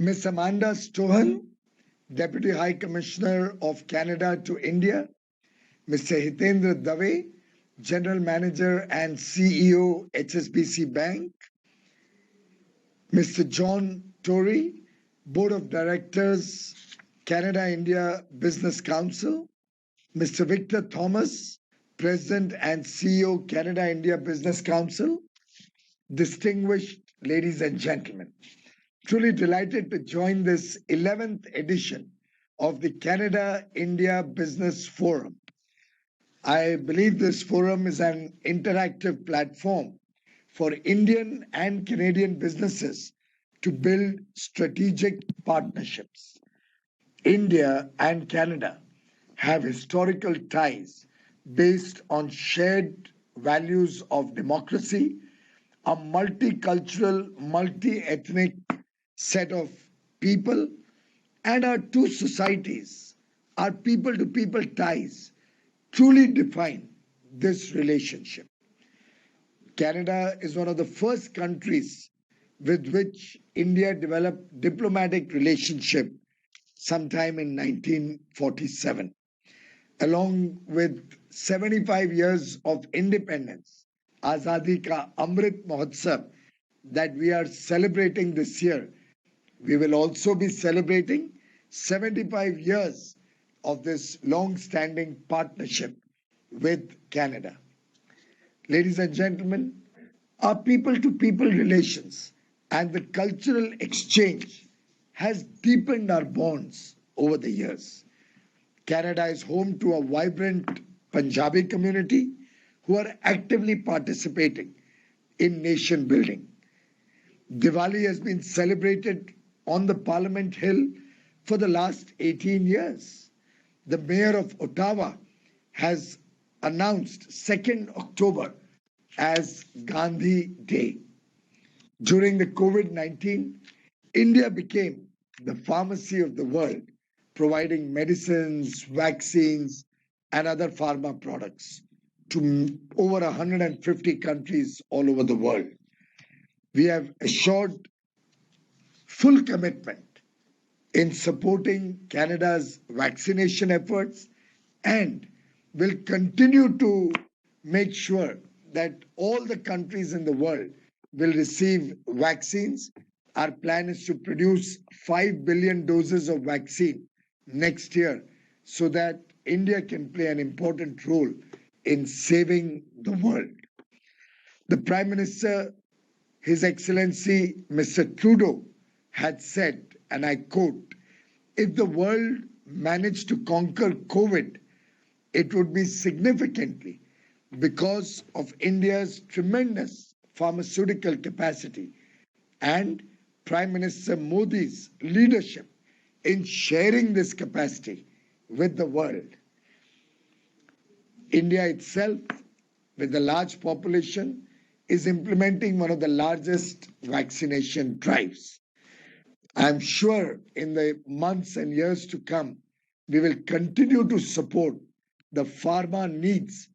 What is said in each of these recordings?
Ms. Amanda Stohan, Deputy High Commissioner of Canada to India, Mr. Hitendra Dave, General Manager and CEO, HSBC Bank, Mr. John Tory, Board of Directors, Canada-India Business Council, Mr. Victor Thomas, President and CEO, Canada-India Business Council, distinguished ladies and gentlemen. Truly delighted to join this 11th edition of the Canada-India Business Forum. I believe this forum is an interactive platform for Indian and Canadian businesses to build strategic partnerships. India and Canada have historical ties based on shared values of democracy, a multicultural, multi-ethnic set of people, and our two societies, our people-to-people ties, truly define this relationship. Canada is one of the first countries with which India developed diplomatic relationship sometime in 1947. Along with 75 years of independence, Azadi Ka Amrit Mahotsav that we are celebrating this year, we will also be celebrating 75 years of this long-standing partnership with Canada. Ladies and gentlemen, our people-to-people relations and the cultural exchange has deepened our bonds over the years. Canada is home to a vibrant Punjabi community who are actively participating in nation building. Diwali has been celebrated on the Parliament Hill for the last 18 years. The mayor of Ottawa has announced 2nd October as Gandhi Day. During the COVID-19, India became the pharmacy of the world, providing medicines, vaccines, and other pharma products to over 150 countries all over the world. We have assured full commitment in supporting Canada's vaccination efforts and will continue to make sure that all the countries in the world will receive vaccines. Our plan is to produce 5 billion doses of vaccine next year so that India can play an important role in saving the world. The Prime Minister, His Excellency Mr. Trudeau, had said, and I quote, "If the world managed to conquer COVID, it would be significantly because of India's tremendous pharmaceutical capacity and Prime Minister Modi's leadership in sharing this capacity with the world." India itself, with a large population, is implementing one of the largest vaccination drives. I'm sure in the months and years to come, we will continue to support the pharma needs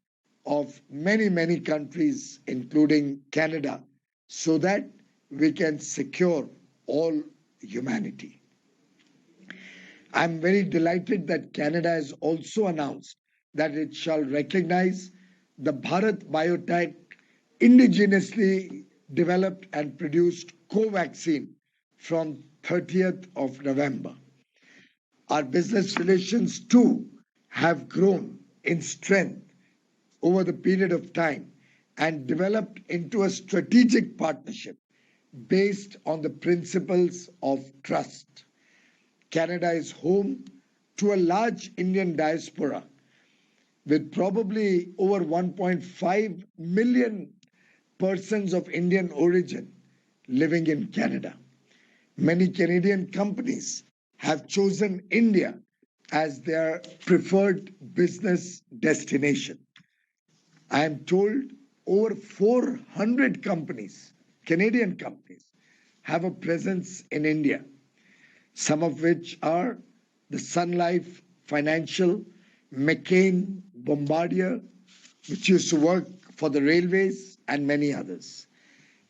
of many, many countries, including Canada, so that we can secure all humanity. I'm very delighted that Canada has also announced that it shall recognize the Bharat Biotech indigenously developed and produced Covaxin from 30th of November. Our business relations too have grown in strength over the period of time and developed into a strategic partnership based on the principles of trust. Canada is home to a large Indian diaspora with probably over 1.5 million persons of Indian origin living in Canada. Many Canadian companies have chosen India as their preferred business destination. I am told over 400 companies, Canadian companies, have a presence in India, some of which are the Sun Life Financial, McCain, Bombardier, which used to work for the railways, and many others.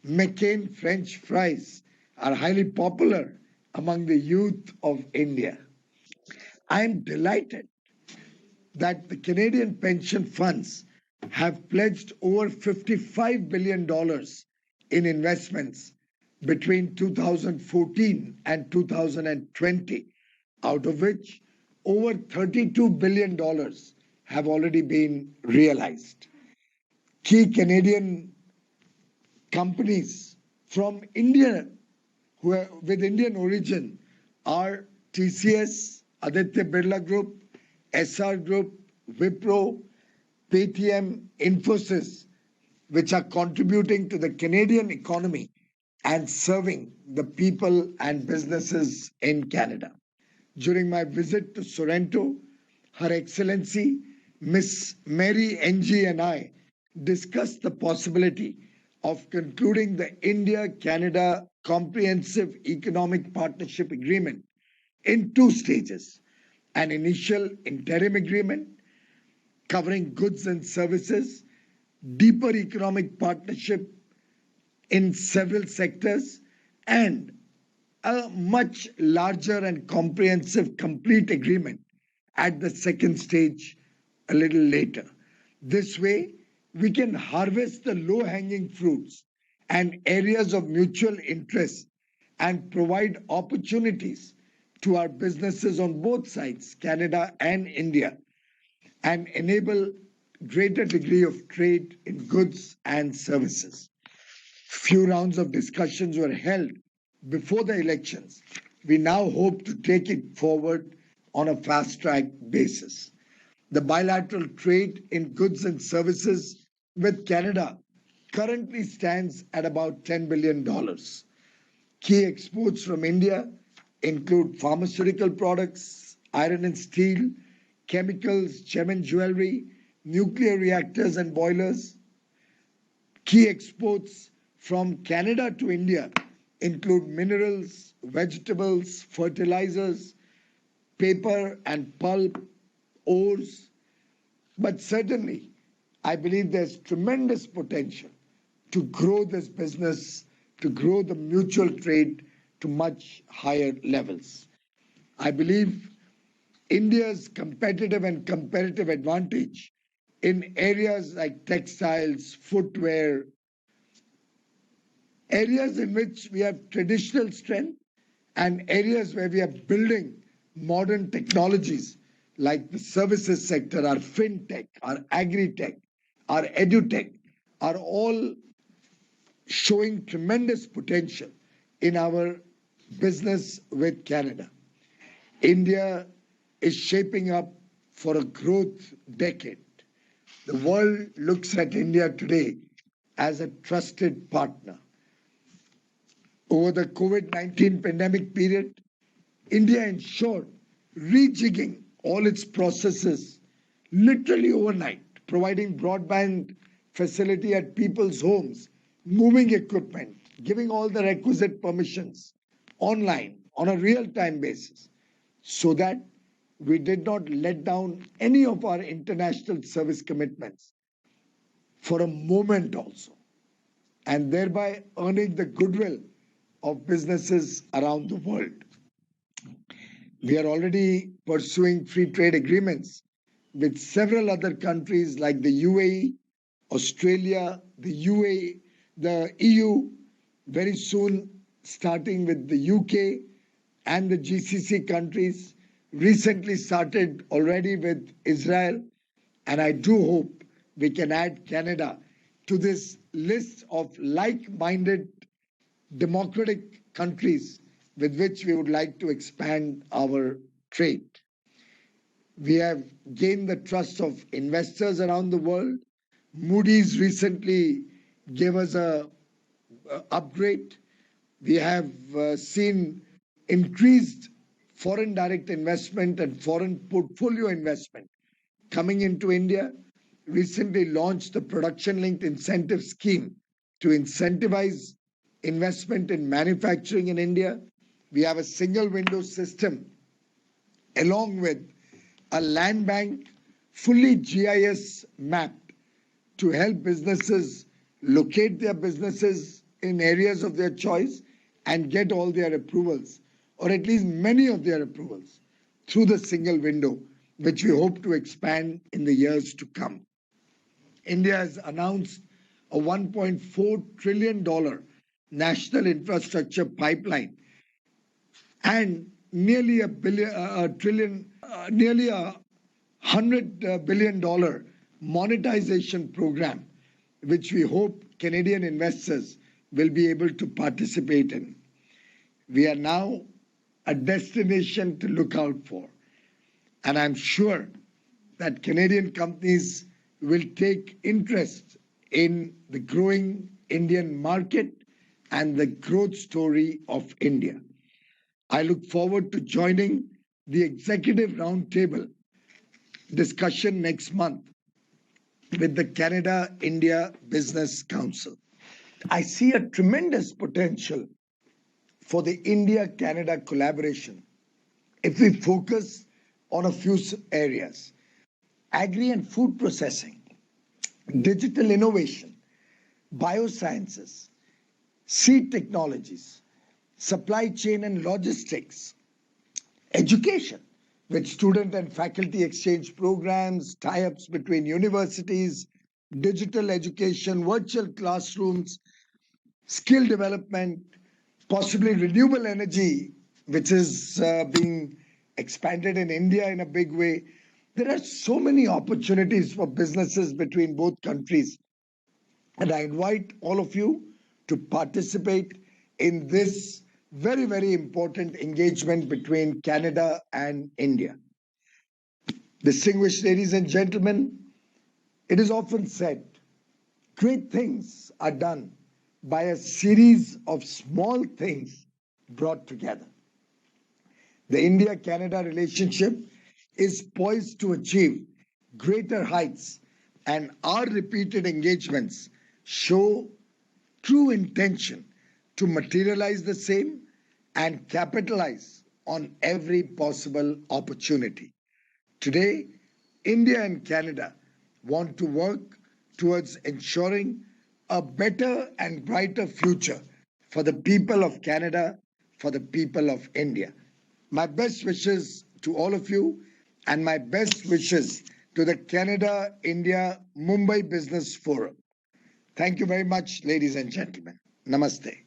McCain French fries are highly popular among the youth of India. I am delighted that the Canadian pension funds have pledged over $55 billion in investments between 2014 and 2020, out of which over $32 billion have already been realized. Key Canadian companies from India who are with Indian origin are TCS, Aditya Birla Group, SR Group, Wipro, Paytm, Infosys, which are contributing to the Canadian economy and serving the people and businesses in Canada. During my visit to Sorrento, Her Excellency Miss Mary NG and I discussed the possibility of concluding the India Canada Comprehensive Economic Partnership Agreement in two stages: an initial interim agreement covering goods and services, deeper economic partnership in several sectors, and a much larger and comprehensive complete agreement at the second stage a little later. This way, we can harvest the low hanging fruits and areas of mutual interest and provide opportunities to our businesses on both sides, Canada and India, and enable greater degree of trade in goods and services. Few rounds of discussions were held before the elections. We now hope to take it forward on a fast track basis. The bilateral trade in goods and services with Canada currently stands at about $10 billion. Key exports from India include pharmaceutical products, iron and steel, chemicals, gem and jewelry, nuclear reactors and boilers. Key exports from Canada to India include minerals, vegetables, fertilizers, paper and pulp, ores. But certainly, I believe there's tremendous potential to grow this business, to grow the mutual trade to much higher levels. I believe India's competitive and comparative advantage in areas like textiles, footwear, areas in which we have traditional strength, and areas where we are building modern technologies like the services sector, our fintech, our agri-tech, our edutech, are all showing tremendous potential in our business with Canada. India is shaping up for a growth decade. The world looks at India today as a trusted partner. Over the COVID-19 pandemic period, India ensured rejigging all its processes literally overnight, providing broadband facility at people's homes, moving equipment, giving all the requisite permissions online on a real-time basis, so that we did not let down any of our international service commitments for a moment also, and thereby earning the goodwill of businesses around the world. We are already pursuing free trade agreements with several other countries like the UAE, Australia, the EU, very soon starting with the UK and the GCC countries, recently started already with Israel, and I do hope we can add Canada to this list of like-minded democratic countries with which we would like to expand our trade. We have gained the trust of investors around the world. Moody's recently gave us a upgrade. We have seen increased foreign direct investment and foreign portfolio investment coming into India. Recently launched the production-linked incentive scheme to incentivize investment in manufacturing in India. We have a single window system along with a land bank fully GIS mapped to help businesses locate their businesses in areas of their choice and get all their approvals or at least many of their approvals, through the single window, which we hope to expand in the years to come. India has announced a $1.4 trillion national infrastructure pipeline and nearly nearly a $100 billion monetization program, which we hope Canadian investors will be able to participate in. We are now a destination to look out for, and I'm sure that Canadian companies will take interest in the growing Indian market and the growth story of India. I look forward to joining the executive roundtable discussion next month with the Canada India Business Council. I see a tremendous potential for the India Canada collaboration if we focus on a few areas: agri and food processing, digital innovation, biosciences, seed technologies, supply chain and logistics, education, with student and faculty exchange programs, tie-ups between universities, digital education, virtual classrooms, skill development, possibly renewable energy, which is being expanded in India in a big way. There are so many opportunities for businesses between both countries. And I invite all of you to participate in this very, very important engagement between Canada and India. Distinguished ladies and gentlemen, it is often said great things are done by a series of small things brought together. The India Canada relationship is poised to achieve greater heights, and our repeated engagements show true intention to materialize the same and capitalize on every possible opportunity. Today, India and Canada want to work towards ensuring a better and brighter future for the people of Canada, for the people of India. My best wishes to all of you, and my best wishes to the Canada India Mumbai Business Forum. Thank you very much, ladies and gentlemen. Namaste.